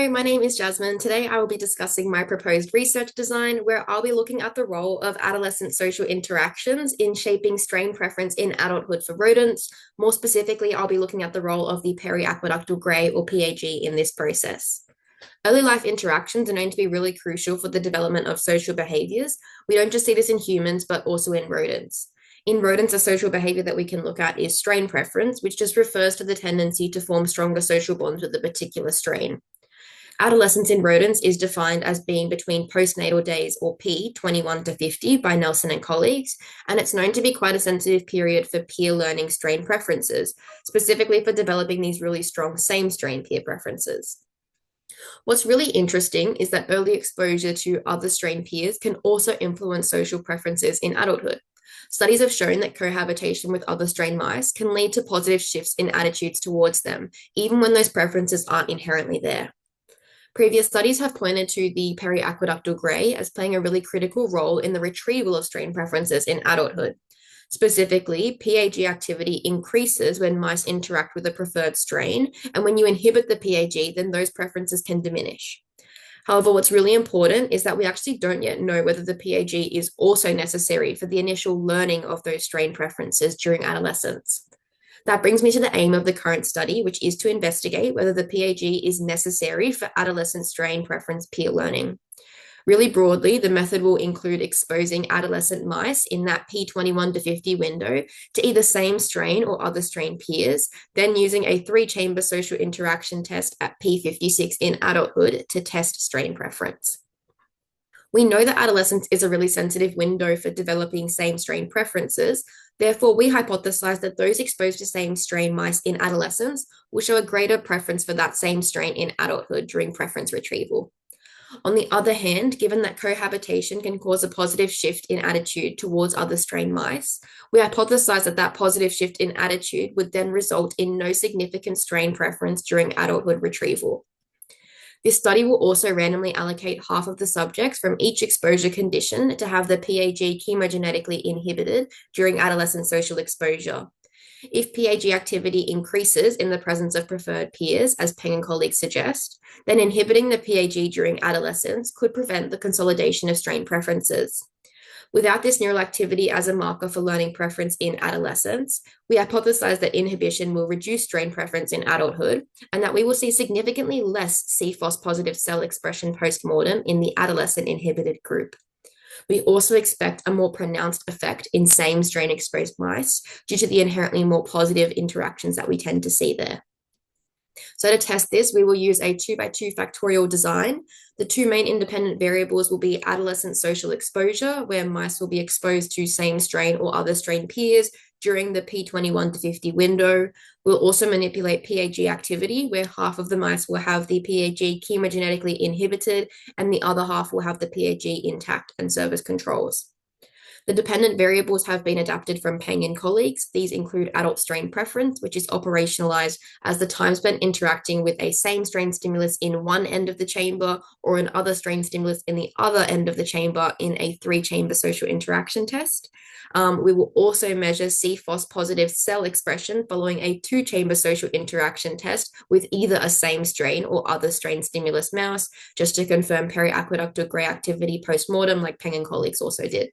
Hello, my name is Jasmine. Today I will be discussing my proposed research design where I'll be looking at the role of adolescent social interactions in shaping strain preference in adulthood for rodents. More specifically, I'll be looking at the role of the periaqueductal grey or PAG in this process. Early life interactions are known to be really crucial for the development of social behaviors. We don't just see this in humans, but also in rodents. In rodents, a social behavior that we can look at is strain preference, which just refers to the tendency to form stronger social bonds with a particular strain. Adolescence in rodents is defined as being between postnatal days, or P, 21 to 50 by Nelson and colleagues, and it's known to be quite a sensitive period for peer learning strain preferences, specifically for developing these really strong same strain peer preferences. What's really interesting is that early exposure to other strain peers can also influence social preferences in adulthood. Studies have shown that cohabitation with other strain mice can lead to positive shifts in attitudes towards them, even when those preferences aren't inherently there. Previous studies have pointed to the periaqueductal grey as playing a really critical role in the retrieval of strain preferences in adulthood. Specifically, PAG activity increases when mice interact with a preferred strain, and when you inhibit the PAG, then those preferences can diminish. However, what's really important is that we actually don't yet know whether the PAG is also necessary for the initial learning of those strain preferences during adolescence. That brings me to the aim of the current study, which is to investigate whether the PAG is necessary for adolescent strain preference peer learning. Really broadly, the method will include exposing adolescent mice in that P21 to 50 window to either same strain or other strain peers, then using a 3-chamber social interaction test at P56 in adulthood to test strain preference. We know that adolescence is a really sensitive window for developing same strain preferences. Therefore, we hypothesize that those exposed to same strain mice in adolescence will show a greater preference for that same strain in adulthood during preference retrieval. On the other hand, given that cohabitation can cause a positive shift in attitude towards other strain mice, we hypothesize that that positive shift in attitude would then result in no significant strain preference during adulthood retrieval. This study will also randomly allocate half of the subjects from each exposure condition to have the PAG chemogenetically inhibited during adolescent social exposure. If PAG activity increases in the presence of preferred peers, as Peng and colleagues suggest, then inhibiting the PAG during adolescence could prevent the consolidation of strain preferences. Without this neural activity as a marker for learning preference in adolescence, we hypothesize that inhibition will reduce strain preference in adulthood and that we will see significantly less CFOS positive cell expression postmortem in the adolescent inhibited group. We also expect a more pronounced effect in same strain exposed mice due to the inherently more positive interactions that we tend to see there. So to test this, we will use a 2x2 factorial design. The two main independent variables will be adolescent social exposure, where mice will be exposed to same strain or other strain peers during the P21 to 50 window. We'll also manipulate PAG activity, where half of the mice will have the PAG chemogenetically inhibited and the other half will have the PAG intact and serve as controls. The dependent variables have been adapted from Peng and colleagues. These include adult strain preference, which is operationalized as the time spent interacting with a same strain stimulus in one end of the chamber or an other strain stimulus in the other end of the chamber in a 3-chamber social interaction test. We will also measure CFOS positive cell expression following a 2-chamber social interaction test with either a same strain or other strain stimulus mouse, just to confirm periaqueductal grey activity postmortem, like Peng and colleagues also did.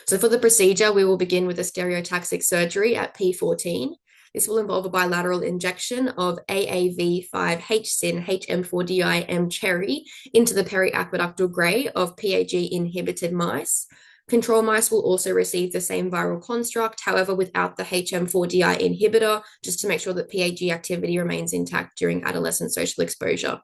So for the procedure, we will begin with a stereotaxic surgery at P14. This will involve a bilateral injection of AAV5-HSyn HM4DIM cherry into the periaqueductal grey of PAG inhibited mice. Control mice will also receive the same viral construct, however, without the HM4DI inhibitor, just to make sure that PAG activity remains intact during adolescent social exposure.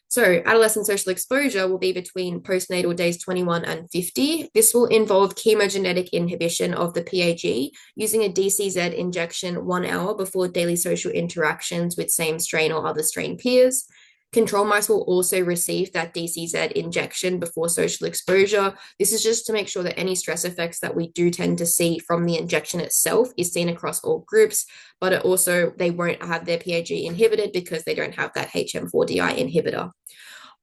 So adolescent social exposure will be between postnatal days 21 and 50. This will involve chemogenetic inhibition of the PAG using a DCZ injection 1 hour before daily social interactions with same strain or other strain peers. Control mice will also receive that DCZ injection before social exposure. This is just to make sure that any stress effects that we do tend to see from the injection itself is seen across all groups, but it also they won't have their PAG inhibited because they don't have that HM4DI inhibitor.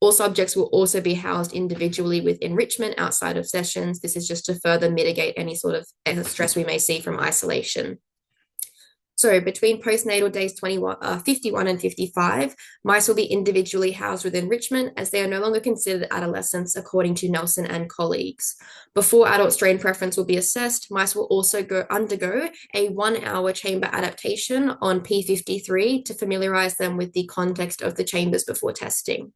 All subjects will also be housed individually with enrichment outside of sessions. This is just to further mitigate any sort of stress we may see from isolation. So between postnatal days 51 and 55, mice will be individually housed with enrichment as they are no longer considered adolescents, according to Nelson and colleagues. Before adult strain preference will be assessed, mice will also undergo a 1 hour chamber adaptation on P53 to familiarize them with the context of the chambers before testing.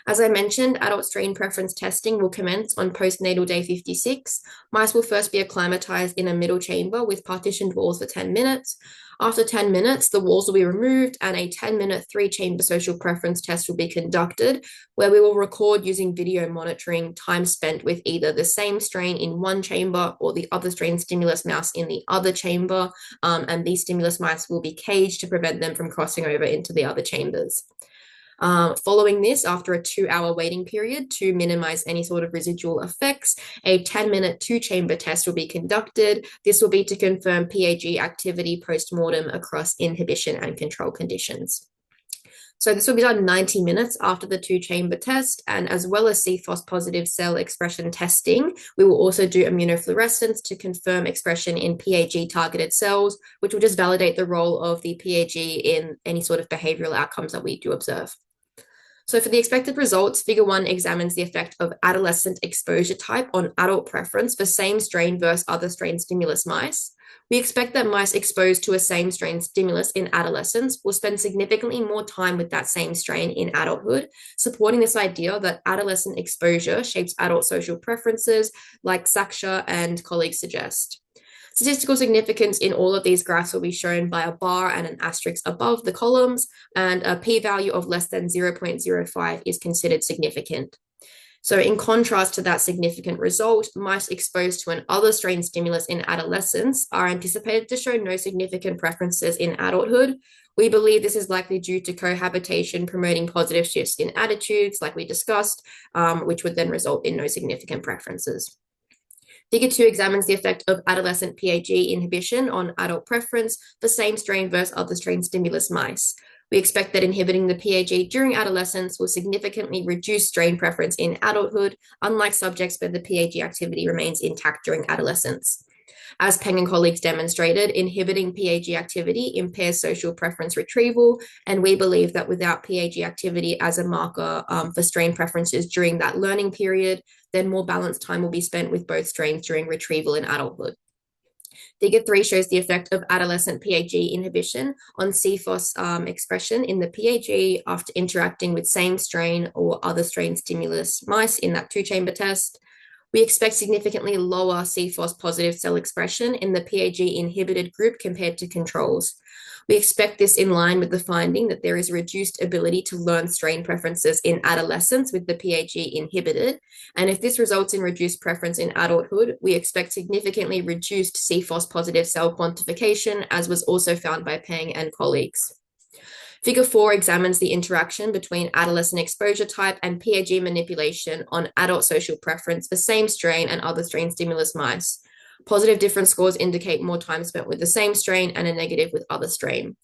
As I mentioned, adult strain preference testing will commence on postnatal day 56. Mice will first be acclimatized in a middle chamber with partitioned walls for 10 minutes. After 10 minutes, the walls will be removed and a 10-minute 3-chamber social preference test will be conducted, where we will record using video monitoring time spent with either the same strain in one chamber or the other strain stimulus mouse in the other chamber, and these stimulus mice will be caged to prevent them from crossing over into the other chambers. Following this, after a 2-hour waiting period to minimize any sort of residual effects, a 10-minute 2-chamber test will be conducted. This will be to confirm PAG activity post-mortem across inhibition and control conditions. So this will be done 90 minutes after the 2-chamber test, and as well as CFOS positive cell expression testing, we will also do immunofluorescence to confirm expression in PAG targeted cells, which will just validate the role of the PAG in any sort of behavioral outcomes that we do observe. So for the expected results, Figure 1 examines the effect of adolescent exposure type on adult preference for same strain versus other strain stimulus mice. We expect that mice exposed to a same strain stimulus in adolescence will spend significantly more time with that same strain in adulthood, supporting this idea that adolescent exposure shapes adult social preferences, like Saksha and colleagues suggest. Statistical significance in all of these graphs will be shown by a bar and an asterisk above the columns, and a p-value of less than 0.05 is considered significant. So in contrast to that significant result, mice exposed to an other strain stimulus in adolescence are anticipated to show no significant preferences in adulthood. We believe this is likely due to cohabitation promoting positive shifts in attitudes, like we discussed, which would then result in no significant preferences. Figure 2 examines the effect of adolescent PAG inhibition on adult preference for same strain versus other strain stimulus mice. We expect that inhibiting the PAG during adolescence will significantly reduce strain preference in adulthood, unlike subjects where the PAG activity remains intact during adolescence. As Peng and colleagues demonstrated, inhibiting PAG activity impairs social preference retrieval, and we believe that without PAG activity as a marker for strain preferences during that learning period, then more balanced time will be spent with both strains during retrieval in adulthood. Figure 3 shows the effect of adolescent PAG inhibition on CFOS expression in the PAG after interacting with same strain or other strain stimulus mice in that 2-chamber test. We expect significantly lower CFOS positive cell expression in the PAG inhibited group compared to controls. We expect this in line with the finding that there is reduced ability to learn strain preferences in adolescence with the PAG inhibited. And if this results in reduced preference in adulthood, we expect significantly reduced CFOS positive cell quantification, as was also found by Peng and colleagues. Figure 4 examines the interaction between adolescent exposure type and PAG manipulation on adult social preference for same strain and other strain stimulus mice. Positive difference scores indicate more time spent with the same strain and a negative with other strain.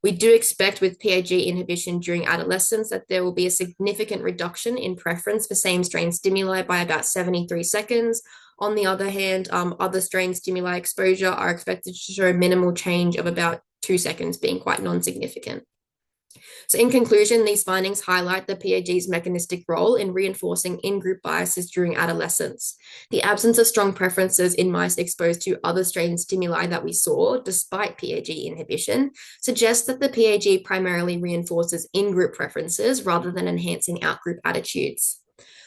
We do expect with PAG inhibition during adolescence that there will be a significant reduction in preference for same strain stimuli by about 73 seconds. On the other hand, other strain stimuli exposure are expected to show minimal change of about 2 seconds, being quite non-significant. So in conclusion, these findings highlight the PAG's mechanistic role in reinforcing in-group biases during adolescence. The absence of strong preferences in mice exposed to other strain stimuli that we saw, despite PAG inhibition, suggests that the PAG primarily reinforces in-group preferences rather than enhancing out-group attitudes.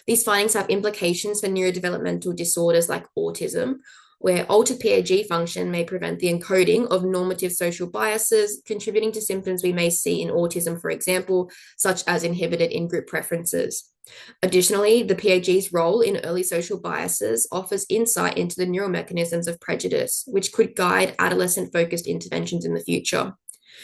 These findings have implications for neurodevelopmental disorders like autism, where altered PAG function may prevent the encoding of normative social biases, contributing to symptoms we may see in autism, for example, such as inhibited in-group preferences. Additionally, the PAG's role in early social biases offers insight into the neural mechanisms of prejudice, which could guide adolescent-focused interventions in the future.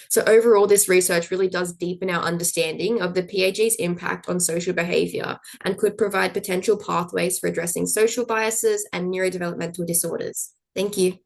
So overall, this research really does deepen our understanding of the PAG's impact on social behavior and could provide potential pathways for addressing social biases and neurodevelopmental disorders. Thank you.